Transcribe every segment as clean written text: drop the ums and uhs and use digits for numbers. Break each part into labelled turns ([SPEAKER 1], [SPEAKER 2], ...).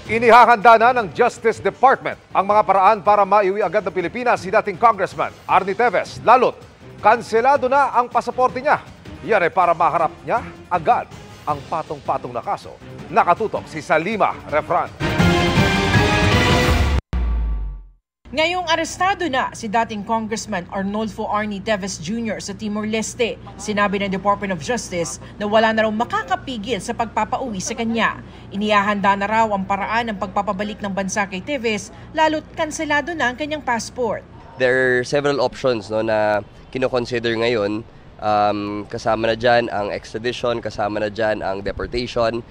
[SPEAKER 1] Inihahanda na ng Justice Department ang mga paraan para maiuwi agad ng Pilipinas si dating Congressman Arnie Teves. Lalo't, kanselado na ang pasaporte niya. Yan ay para maharap niya agad ang patong-patong na kaso. Nakatutok si Salima Refran.
[SPEAKER 2] Ngayong arestado na si dating Congressman Arnolfo Arnie Teves Jr. sa Timor-Leste. Sinabi ng Department of Justice na wala na raw makakapigil sa pagpapauwi sa kanya. Inihahanda na raw ang paraan ng pagpapabalik ng bansa kay Teves, lalo't kanselado na ang kanyang passport.
[SPEAKER 3] There are several options na kinoconsider ngayon. Kasama na dyan ang extradition, kasama na dyan ang deportation.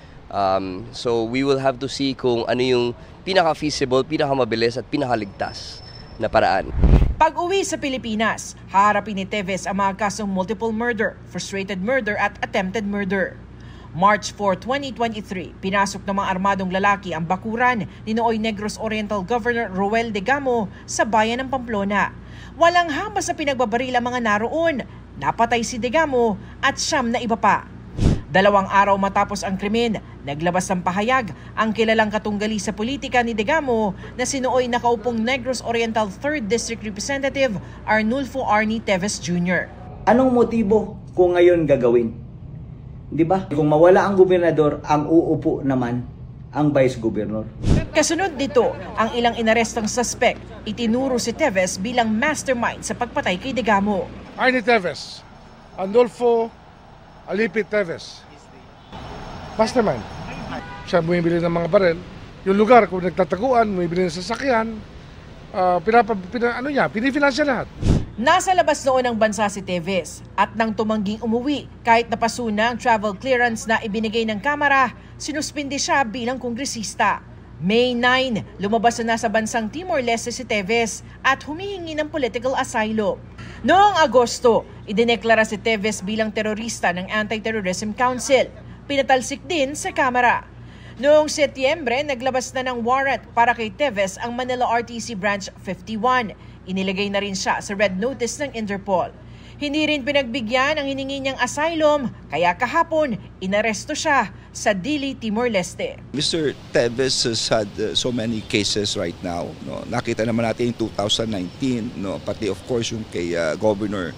[SPEAKER 3] So we will have to see kung ano yung pinaka-feasible, pinaka-mabilis at pinakaligtas na paraan.
[SPEAKER 2] Pag-uwi sa Pilipinas, haharapin ni Teves ang mga kasong multiple murder, frustrated murder at attempted murder. March 4, 2023, pinasok ng mga armadong lalaki ang bakuran ni nooy Negros Oriental Governor Roel Degamo sa bayan ng Pamplona. Walang hambas sa pinagbabaril ang mga naroon. Napatay si Degamo at 9 na iba pa. 2 araw matapos ang krimen, naglabas ng pahayag ang kilalang katunggali sa politika ni Degamo na sinooy nakaupong Negros Oriental 3rd District Representative Arnolfo Arnie Teves Jr.
[SPEAKER 4] Anong motibo kung ngayon gagawin? Di ba? Kung mawala ang gobernador, ang uupo naman ang vice governor.
[SPEAKER 2] Kasunod nito, ang ilang inarestong suspect, itinuro si Teves bilang mastermind sa pagpatay kay Degamo.
[SPEAKER 5] Arnie Teves, Arnolfo Alipit Teves, mastermind. Siya bumibili ng mga barel. Yung lugar kung nagtataguan, bumibili ng sasakyan, pinifinansya lahat.
[SPEAKER 2] Nasa labas noon ng bansa si Teves at nang tumangging umuwi kahit napasuna ang travel clearance na ibinigay ng Kamara, sinuspindi siya bilang kongresista. May 9, lumabas na sa bansang Timor-Leste si Teves at humihingi ng political asylum. Noong Agosto, idineklara si Teves bilang terorista ng Anti-Terrorism Council. Pinatalsik din sa Kamara. Noong Setyembre, naglabas na ng warrant para kay Teves ang Manila RTC Branch 51. Inilagay na rin siya sa red notice ng Interpol. Hindi rin pinagbigyan ang hiningi niyang asylum, kaya kahapon, inaresto siya sa Dili, Timor-Leste.
[SPEAKER 6] Mr. Teves has had so many cases right now. No? Nakita naman natin yung 2019, no? Pati of course yung kay Governor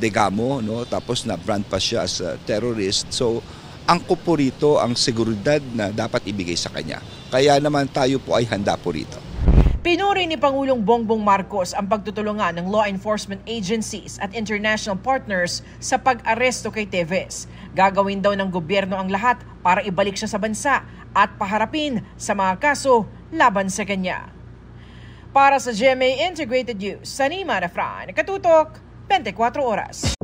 [SPEAKER 6] Degamo, no? Tapos na-brand pa siya as a terrorist. So, angkop po rito ang seguridad na dapat ibigay sa kanya. Kaya naman tayo po ay handa po rito.
[SPEAKER 2] Pinuri ni Pangulong Bongbong Marcos ang pagtutulungan ng law enforcement agencies at international partners sa pag-aresto kay Teves. Gagawin daw ng gobyerno ang lahat para ibalik siya sa bansa at paharapin sa mga kaso laban sa kanya. Para sa GMA Integrated News, Salima Refran, Katutok, 24 Oras.